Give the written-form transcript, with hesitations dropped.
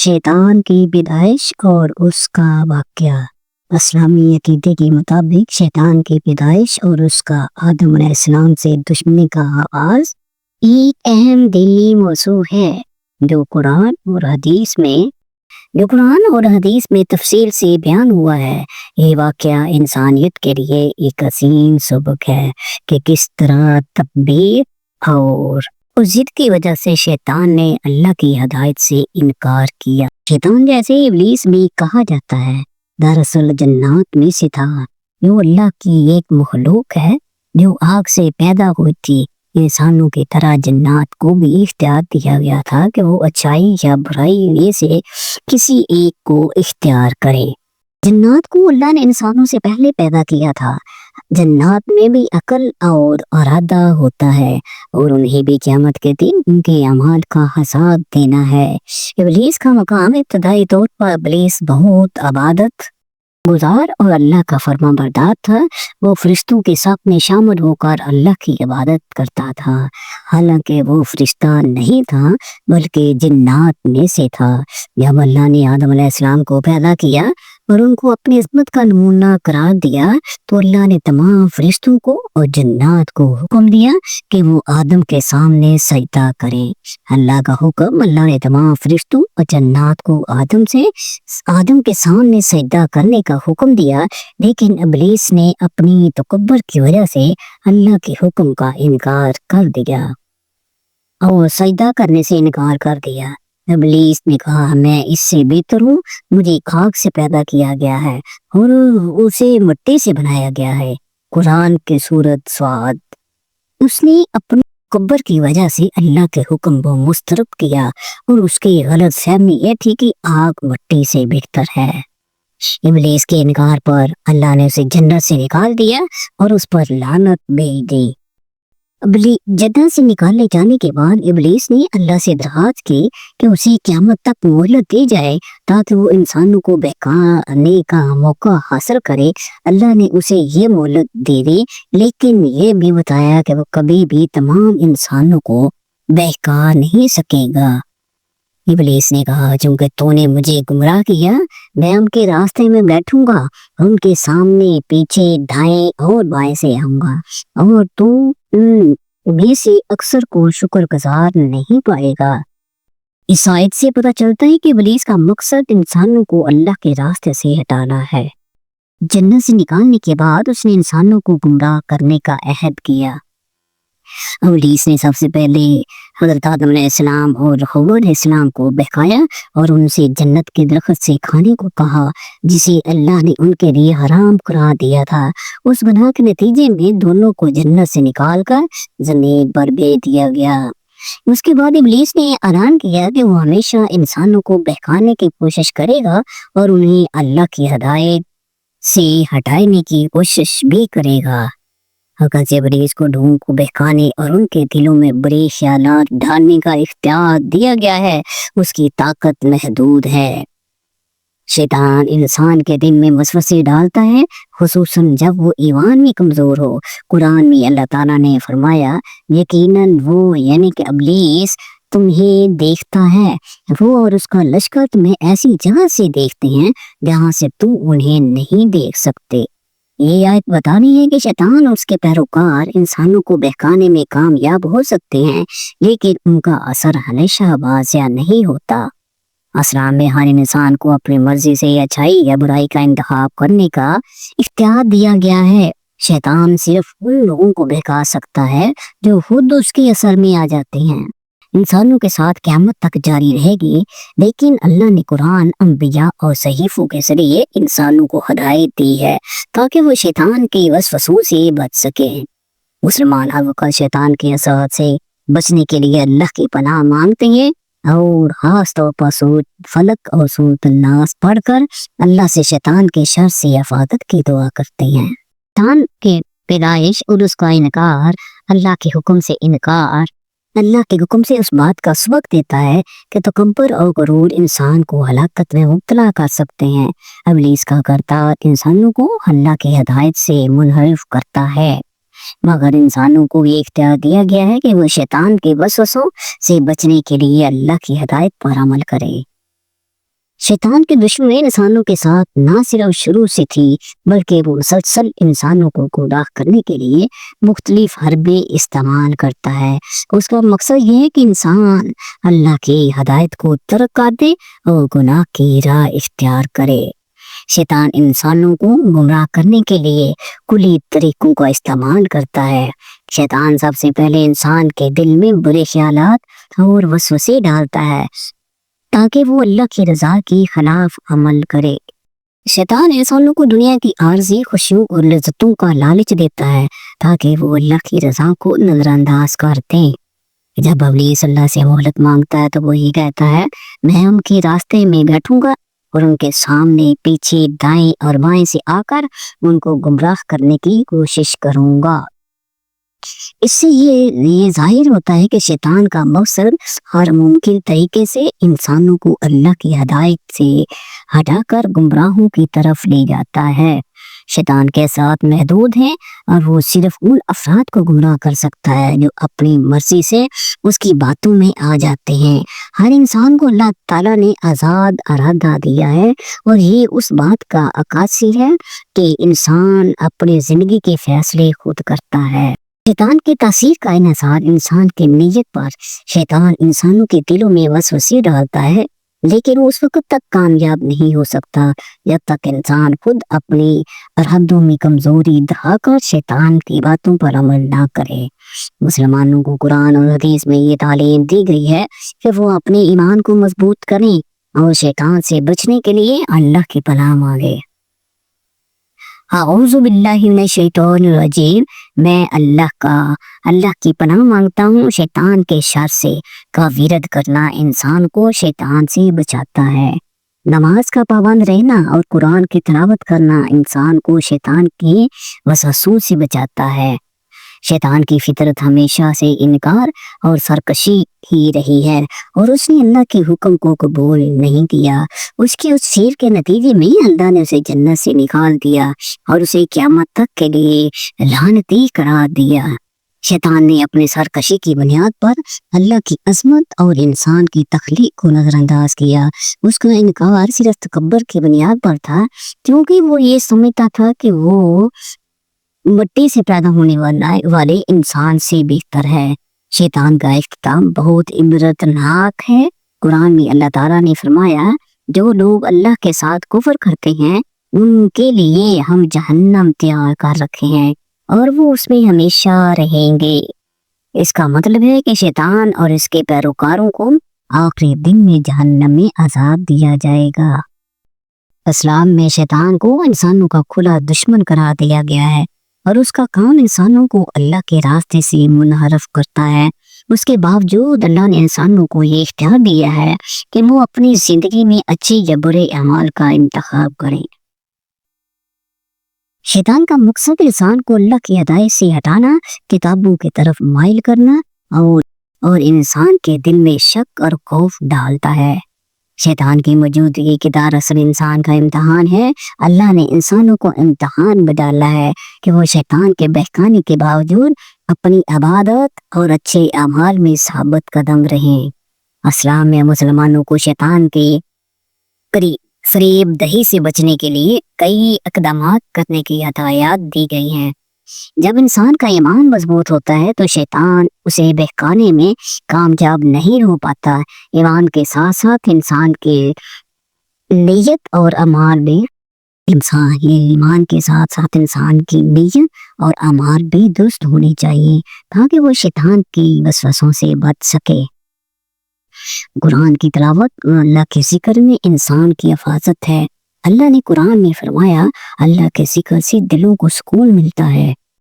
शैतान की पैदाइश और उसका वाक़या। इस्लामी अक़ीदे के मुताबिक शैतान की पैदाइश और उसका आदम अलैहिस्सलाम से दुश्मनी का आगाज़ एक अहम दीनी मौज़ू है जो कुरान और हदीस में तफसील से बयान हुआ है। ये वाक़या इंसानियत के लिए एक अजीम सबक है कि किस तरह तकबीर और उस जिद की वजह से शैतान ने अल्लाह की हिदायत से इनकार किया। शैतान जैसे इब्लीस भी कहा जाता है, दरअसल जन्नत में से था। जो अल्लाह की एक मखलूक है जो आग से पैदा हुई थी। इंसानों की तरह जन्नत को भी इख्तियार दिया गया था कि वो अच्छाई या बुराई में से किसी एक को इख्तियार करे। जन्नत को अल्लाह ने इंसानों से पहले पैदा किया था। जन्नत में भी अकल और इरादा होता है और उन्हें भी क़यामत के दिन उनके अमाल का हिसाब देना है। इब्लीस का मकाम इब्तदाई तौर पर इब्लीस बहुत इबादत गुजार और अल्लाह का फरमाबरदार था। वो फरिश्तों के साथ में शामिल होकर अल्लाह की इबादत करता था। हालांकि वो फरिश्ता नहीं था बल्कि जिन्नात में से था। जब अल्लाह ने आदम अलैहिस्सलाम को पैदा किया और उनको अपनी इस्मत का नमूना करार दिया तो अल्लाह ने तमाम फरिश्तों को और जन्नात को हुक्म दिया कि वो आदम के सामने सजदा करें। अल्लाह का हुक्म, अल्लाह ने तमाम फरिश्तों और जन्नात को आदम के सामने सजदा करने का हुक्म दिया, लेकिन इब्लीस ने अपनी तकब्बुर की वजह से अल्लाह के हुक्म का इनकार कर दिया और सजदा करने से इनकार कर दिया। इब्लीस ने कहा, मैं इससे बेहतर हूँ, मुझे खाक से पैदा किया गया है और उसे मिट्टी से बनाया गया है। कुरान की सूरत स्वाद। उसने अपनी तकब्बुर की वजह से अल्लाह के हुक्म को मुस्तरद किया और उसकी गलत फहमी ये थी कि आग मिट्टी से बेहतर है। इब्लीस के इनकार पर अल्लाह ने उसे जन्नत से निकाल दिया और उस पर लानत भेज दी। जन्नत से निकाले जाने के बाद इब्लीस ने अल्लाह से दरख्वास्त की कि उसे क़यामत तक मोहलत दी जाए ताकि वो इंसानों को बहकाने का मौका हासिल करे। अल्लाह ने उसे ये मोहलत दे दी, लेकिन ये भी बताया कि वो कभी भी तमाम इंसानों को बहका नहीं सकेगा। इब्लीस ने कहा, चूंकि तूने मुझे गुमराह किया, मैं उनके रास्ते में बैठूंगा, उनके सामने पीछे दाएं और बाएं से आऊंगा और तू में से अक्सर को शुक्रगुजार नहीं पाएगा। इस आयत से पता चलता है कि इब्लीस का मकसद इंसानों को अल्लाह के रास्ते से हटाना है। जन्नत से निकालने के बाद उसने इंसानों को गुमराह करने का अहद किया। इब्लीस ने सबसे पहले हज़रत आदम अलैहिस्सलाम और हव्वा अलैहिस्सलाम को बहकाया और उनसे जन्नत के दरख्त से खाने को कहा जिसे अल्लाह ने उनके लिए हराम करार दिया था। उस गुनाह के नतीजे में दोनों को जन्नत से निकालकर ज़मीन पर भेज दिया गया। उसके बाद इब्लीस ने ऐलान किया कि वो हमेशा इंसानों को बहकाने की कोशिश करेगा और उन्हें अल्लाह की हिदायत से हटाने की कोशिश भी करेगा। हक़ इब्लीस को ढूंढ को बहकाने और उनके दिलों में बुरे ख्यालात डालने का इख्तियार दिया गया है। उसकी ताकत महदूद है। शैतान इंसान के दिल में वसवसे डालता है, खुसूसन जब वो ईमान में कमजोर हो। कुरान में अल्लाह ताला ने फरमाया, यकीनन वो यानी कि इब्लीस तुम्हें देखता है, वो और उसका लश्कर तुम्हें ऐसी जगह से देखते हैं जहाँ से तुम उन्हें नहीं देख सकते। ये आयत बता रही है कि शैतान और उसके पैरोकार इंसानों को बहकाने में कामयाब हो सकते हैं, लेकिन उनका असर हमेशा बाज़िया नहीं होता। इस्लाम में हर इंसान को अपनी मर्जी से अच्छाई या बुराई का इंतखाब करने का इख्तियार दिया गया है। शैतान सिर्फ उन लोगों को बहका सकता है जो खुद उसके असर में आ जाते हैं। इंसानों के साथ क़यामत तक जारी रहेगी, लेकिन अल्लाह ने कुरान, अंबिया और सहीफों के जरिए इंसानों को हिदायत दी है ताकि वो शैतान के वसवसों से बच सके। मुसलमान हर वक्त शैतान के असर से बचने के लिए अल्लाह की पनाह मांगते हैं और खास तौर पर सूरत फलक और सूरत नास पढ़कर अल्लाह से शैतान के शर से हिफाजत की दुआ करते हैं। शैतान के पैदाइश और उसका इनकार, अल्लाह के हुक्म से इनकार अल्लाह के हुक्म से उस बात का सबक देता है कि तकब्बुर और गुरूर इंसान को हलाकत में मुब्तला कर सकते हैं। इब्लीस का करतार इंसानों को अल्लाह की हिदायत से मुनहरिफ करता है, मगर इंसानों को ये इख्तियार दिया गया है कि वो शैतान के वसवसों से बचने के लिए अल्लाह की हिदायत पर अमल करे। शैतान की दुश्मनी इंसानों के साथ ना सिर्फ शुरू से थी, बल्कि वो मुसलसल इंसानों को गुमराह करने के लिए मुख्तलिफ हरबे इस्तेमाल करता है। उसका मकसद ये है कि इंसान अल्लाह की हदायत को तर्क कर दे और गुनाह की राह इख्तियार करे। शैतान इंसानों को गुमराह करने के लिए कुली तरीकों का इस्तेमाल करता है। शैतान सबसे पहले इंसान के दिल में बुरे ख्यालात और वसवसे डालता है ताकि वो अल्लाह की रजा के खिलाफ अमल करे। शैतान इंसानों को दुनिया की आर्जी खुशियों और लज्जतों का लालच देता है ताकि वो अल्लाह की रजा को नजरअंदाज कर दें। जब इब्लीस अल्लाह से मोहलत मांगता है तो वो ये कहता है, मैं उनके रास्ते में बैठूंगा और उनके सामने, पीछे, दाएं और बाएं से आकर उनको गुमराह करने की कोशिश करूंगा। इससे ये जाहिर होता है कि शैतान का मकसद हर मुमकिन तरीके से इंसानों को अल्लाह की हदायत से हटाकर गुमराहों की तरफ ले जाता है। शैतान के साथ महदूद है और वो सिर्फ उन अफराद को गुमराह कर सकता है जो अपनी मर्जी से उसकी बातों में आ जाते हैं। हर इंसान को अल्लाह ताला ने आज़ाद इरादा दिया है और ये उस बात का अक्कासी है कि इंसान अपनी जिंदगी के फैसले खुद करता है। शैतान की तासीर का इन्हिसार इंसान की नीयत पर। शैतान इंसानों के दिलों में वसवसे डालता है, लेकिन वो उस वक्त तक कामयाब नहीं हो सकता जब तक इंसान खुद अपनी हदों में कमजोरी दिखाकर शैतान की बातों पर अमल ना करे। मुसलमानों को कुरान और हदीस में ये तालीम दी गई है कि वो अपने ईमान को मजबूत करें और शैतान से बचने के लिए अल्लाह की पनाह मांगे। औज़ु बिल्लाहि मिनश शैतानिर रजीम। मैं अल्लाह की पनाह मांगता हूँ शैतान के शर से। का विरद करना इंसान को शैतान से बचाता है। नमाज का पाबंद रहना और कुरान की तिलावत करना इंसान को शैतान के वसवसों से बचाता है। शैतान की फितरत हमेशा से इनकार और सरकशी ही रही है और उसने अल्लाह के हुक्म को कबूल नहीं किया। उसके उस शेर के नतीजे में अल्लाह ने उसे जन्नत से निकाल दिया और उसे क़यामत तक के लिए लानती करार दिया। शैतान ने अपने सरकशी की बुनियाद पर अल्लाह की अजमत और इंसान की तख्लीक को नजरअंदाज किया। उसका इनकार सिर्फ तकब्बर की बुनियाद पर था, क्योंकि वो ये समझता था कि वो मिट्टी से पैदा होने वाले इंसान से बेहतर है। शैतान का इख्तिताम बहुत इबरतनाक है। कुरान में अल्लाह ताला ने फरमाया, जो लोग अल्लाह के साथ कुफर करते हैं उनके लिए हम जहन्नम तैयार कर रखे हैं और वो उसमें हमेशा रहेंगे। इसका मतलब है कि शैतान और इसके पैरोकारों को आखिरी दिन में जहन्नम में अजाब दिया जाएगा। इस्लाम में शैतान को इंसानों का खुला दुश्मन करार दिया गया है और उसका काम इंसानों को अल्लाह के रास्ते से मुनहरफ करता है। उसके बावजूद अल्लाह ने इंसानों को ये इख्तियार दिया है कि वो अपनी जिंदगी में अच्छे या बुरे अमाल का इंतखाब करें। शैतान का मकसद इंसान को अल्लाह की हदायत से हटाना, किताबों की तरफ माइल करना और इंसान के दिल में शक और खौफ डालता है। शैतान की मौजूदगी के दरअसल इंसान का इम्तहान है। अल्लाह ने इंसानों को इम्तहान में डाला है कि वो शैतान के बहकाने के बावजूद अपनी इबादत और अच्छे अमाल में साबित कदम रहें। इस्लाम में मुसलमानों को शैतान के फरेब दही से बचने के लिए कई इक़दामात करने की हिदायत दी गई हैं। जब इंसान का ईमान मजबूत होता है तो शैतान उसे बहकाने में कामयाब नहीं हो पाता। ईमान के साथ साथ इंसान के नीयत और अमाल में ईमान के साथ साथ इंसान की नीयत और अमाल भी दुरुस्त होनी चाहिए ताकि वो शैतान की वसवसों से बच सके। कुरान की तिलावत और अल्लाह के जिक्र में इंसान की हिफाजत है। अल्लाह ने कुरान में फरमाया, अल्लाह के जिक्र से दिलों को सुकून मिलता है